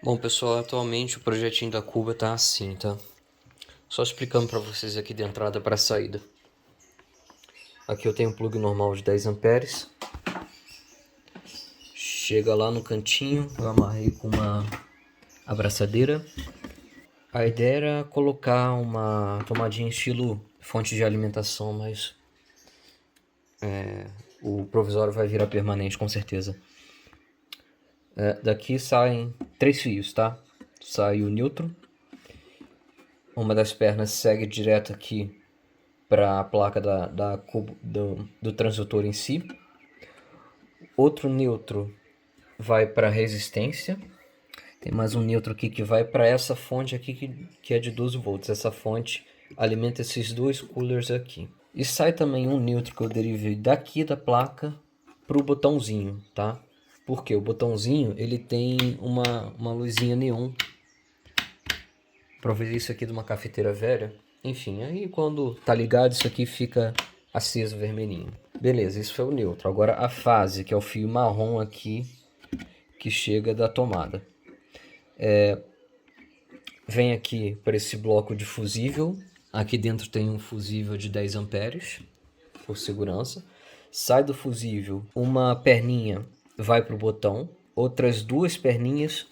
Bom, pessoal, atualmente o projetinho da Cuba tá assim, tá? Só explicando para vocês aqui de entrada para saída. Aqui eu tenho um plug normal de 10 amperes. Chega lá no cantinho, eu amarrei com uma abraçadeira. A ideia era colocar uma tomadinha estilo fonte de alimentação, mas o provisório vai virar permanente com certeza. Daqui saem 3 fios, tá? Sai o neutro. Uma das pernas segue direto aqui para a placa do transdutor em si. Outro neutro vai para a resistência. Tem mais um neutro aqui que vai para essa fonte aqui que é de 12 volts. Essa fonte alimenta esses dois coolers aqui. E sai também um neutro que eu derivei daqui da placa para o botãozinho, tá? Porque o botãozinho ele tem uma luzinha neon. Provei isso aqui de uma cafeteira velha. Enfim, aí quando tá ligado isso aqui fica aceso vermelhinho. Beleza, isso foi o neutro. Agora a fase, que é o fio marrom aqui que chega da tomada. Vem aqui para esse bloco de fusível. Aqui dentro tem um fusível de 10 amperes, por segurança. Sai do fusível, uma perninha vai para o botão. Outras duas perninhas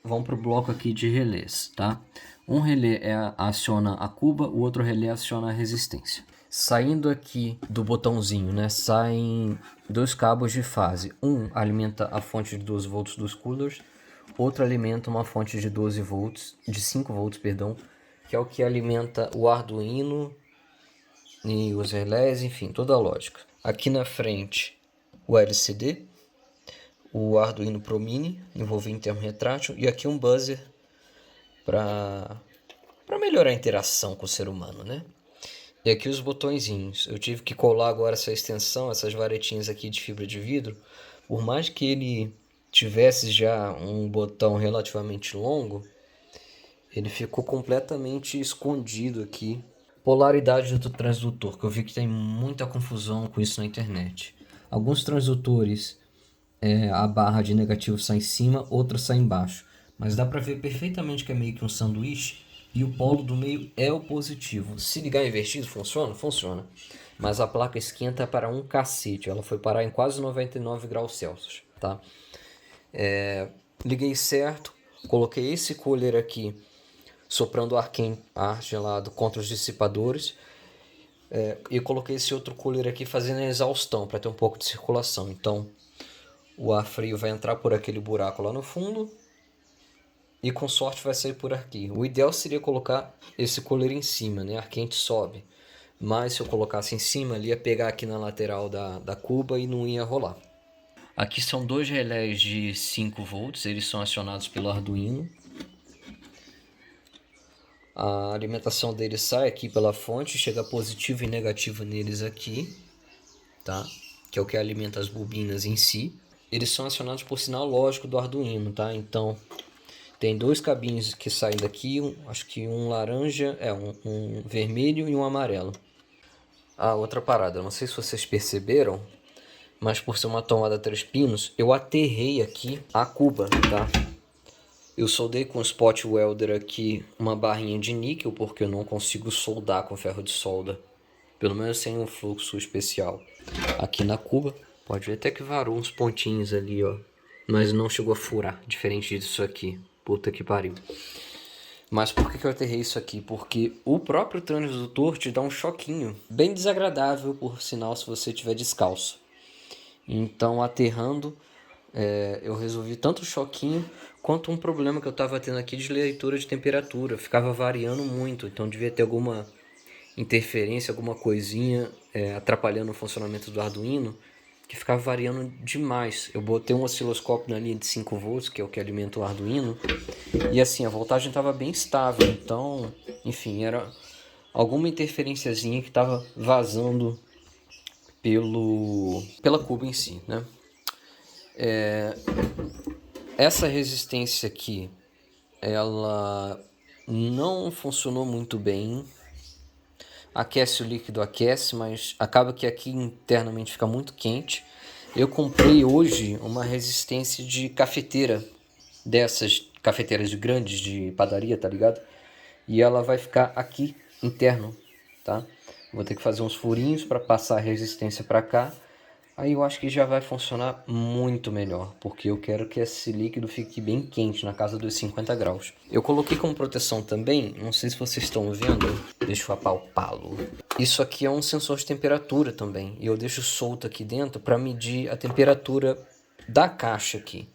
vão para o bloco aqui de relés, tá? Um relé aciona a cuba, o outro relé aciona a resistência. Saindo aqui do botãozinho, né, saem dois cabos de fase. Um alimenta a fonte de 12 volts dos coolers, outro alimenta uma fonte de 12 volts, de 5 volts, perdão, que é o que alimenta o Arduino e os relés, enfim, toda a lógica. Aqui na frente, o LCD, o Arduino Pro Mini, envolvido em termo retrátil, e aqui um buzzer para melhorar a interação com o ser humano, né? E aqui os botõezinhos. Eu tive que colar agora essa extensão, essas varetinhas aqui de fibra de vidro. Por mais que ele tivesse já um botão relativamente longo, ele ficou completamente escondido aqui. Polaridade do transdutor, que eu vi que tem muita confusão com isso na internet. Alguns transdutores, a barra de negativo sai em cima, outra sai embaixo. Mas dá pra ver perfeitamente que é meio que um sanduíche e o polo do meio é o positivo. Se ligar invertido, funciona? Funciona. Mas a placa esquenta para um cacete. Ela foi parar em quase 99 graus Celsius, tá? Liguei certo, coloquei esse cooler aqui soprando ar gelado contra os dissipadores. E coloquei esse outro cooler aqui fazendo a exaustão para ter um pouco de circulação. Então o ar frio vai entrar por aquele buraco lá no fundo e com sorte vai sair por aqui. O ideal seria colocar esse cooler em cima, né? Ar quente sobe. Mas se eu colocasse em cima, ele ia pegar aqui na lateral da cuba e não ia rolar. Aqui são dois relés de 5 volts, eles são acionados pelo Arduino. A alimentação deles sai aqui pela fonte, chega positivo e negativo neles aqui, tá? Que é o que alimenta as bobinas em si. Eles são acionados por sinal lógico do Arduino, tá? Então tem dois cabinhos que saem daqui, acho que um laranja, um vermelho e um amarelo. Ah, outra parada, não sei se vocês perceberam, mas por ser uma tomada 3 pinos, eu aterrei aqui a cuba, tá? Eu soldei com o spot welder aqui uma barrinha de níquel, porque eu não consigo soldar com ferro de solda, pelo menos sem um fluxo especial. Aqui na cuba, pode ver até que varou uns pontinhos ali, ó, mas não chegou a furar, diferente disso aqui. Puta que pariu. Mas por que eu aterrei isso aqui? Porque o próprio transdutor te dá um choquinho, bem desagradável, por sinal, se você estiver descalço. Então, aterrando, eu resolvi tanto o choquinho quanto um problema que eu estava tendo aqui de leitura de temperatura. Ficava variando muito, então devia ter alguma interferência, alguma coisinha atrapalhando o funcionamento do Arduino, que ficava variando demais. Eu botei um osciloscópio na linha de 5 volts, que é o que alimenta o Arduino, e assim, a voltagem estava bem estável. Então, enfim, era alguma interferenciazinha que estava vazando pela cuba em si, né? Essa resistência aqui, ela não funcionou muito bem. Aquece o líquido, aquece, mas acaba que aqui internamente fica muito quente. Eu comprei hoje uma resistência de cafeteira, dessas cafeteiras grandes de padaria, tá ligado? E ela vai ficar aqui interno, tá? Vou ter que fazer uns furinhos para passar a resistência para cá. Aí eu acho que já vai funcionar muito melhor, porque eu quero que esse líquido fique bem quente, na casa dos 50 graus. Eu coloquei como proteção também, não sei se vocês estão vendo, deixa eu apalpá-lo. Isso aqui é um sensor de temperatura também, e eu deixo solto aqui dentro para medir a temperatura da caixa aqui.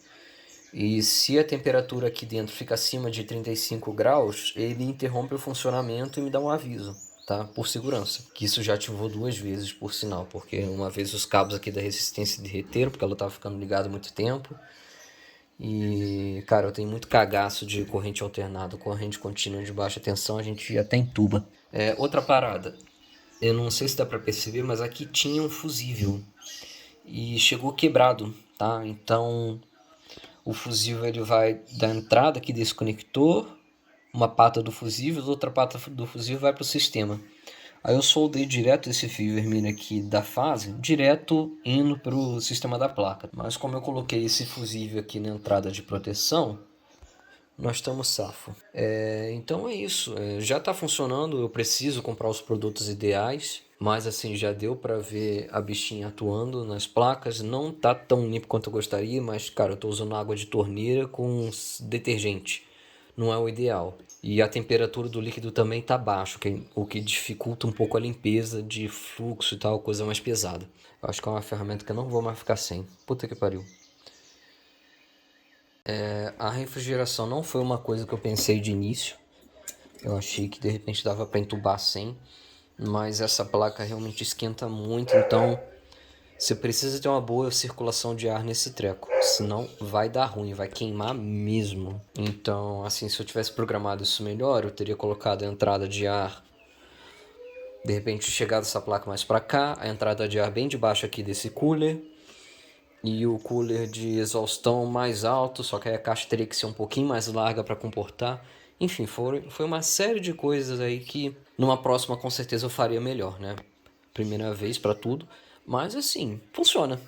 E se a temperatura aqui dentro fica acima de 35 graus, ele interrompe o funcionamento e me dá um aviso, tá? Por segurança. Que isso já ativou 2 vezes, por sinal, porque uma vez os cabos aqui da resistência derreteram, porque ela estava ficando ligada há muito tempo. E, cara, eu tenho muito cagaço de corrente alternada, corrente contínua de baixa tensão, a gente até entuba. Outra parada, eu não sei se dá pra perceber, mas aqui tinha um fusível e chegou quebrado, tá? Então o fusível ele vai da entrada aqui desse conector, uma pata do fusível, outra pata do fusível vai para o sistema. Aí eu soldei direto esse fio vermelho aqui da fase, direto indo para o sistema da placa. Mas como eu coloquei esse fusível aqui na entrada de proteção, nós estamos safo. Então é isso, já está funcionando, eu preciso comprar os produtos ideais, mas assim, já deu para ver a bichinha atuando nas placas, não tá tão limpo quanto eu gostaria, mas cara, eu estou usando água de torneira com detergente, não é o ideal. E a temperatura do líquido também está baixa, o que dificulta um pouco a limpeza de fluxo e tal, coisa mais pesada. Eu acho que é uma ferramenta que eu não vou mais ficar sem. Puta que pariu. A refrigeração não foi uma coisa que eu pensei de início. Eu achei que de repente dava para entubar sem, mas essa placa realmente esquenta muito, então você precisa ter uma boa circulação de ar nesse treco, senão vai dar ruim, vai queimar mesmo. Então, assim, se eu tivesse programado isso melhor, eu teria colocado a entrada de ar, de repente chegado essa placa mais para cá, a entrada de ar bem debaixo aqui desse cooler, e o cooler de exaustão mais alto, só que aí a caixa teria que ser um pouquinho mais larga para comportar. Enfim, foi uma série de coisas aí que numa próxima com certeza eu faria melhor, né? Primeira vez para tudo, mas assim, funciona.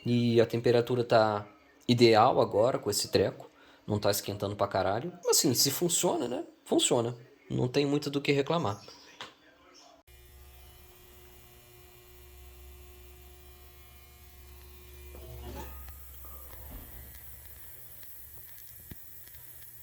E a temperatura tá ideal agora com esse treco, não tá esquentando pra caralho. Assim, se funciona, né? Funciona. Não tem muito do que reclamar.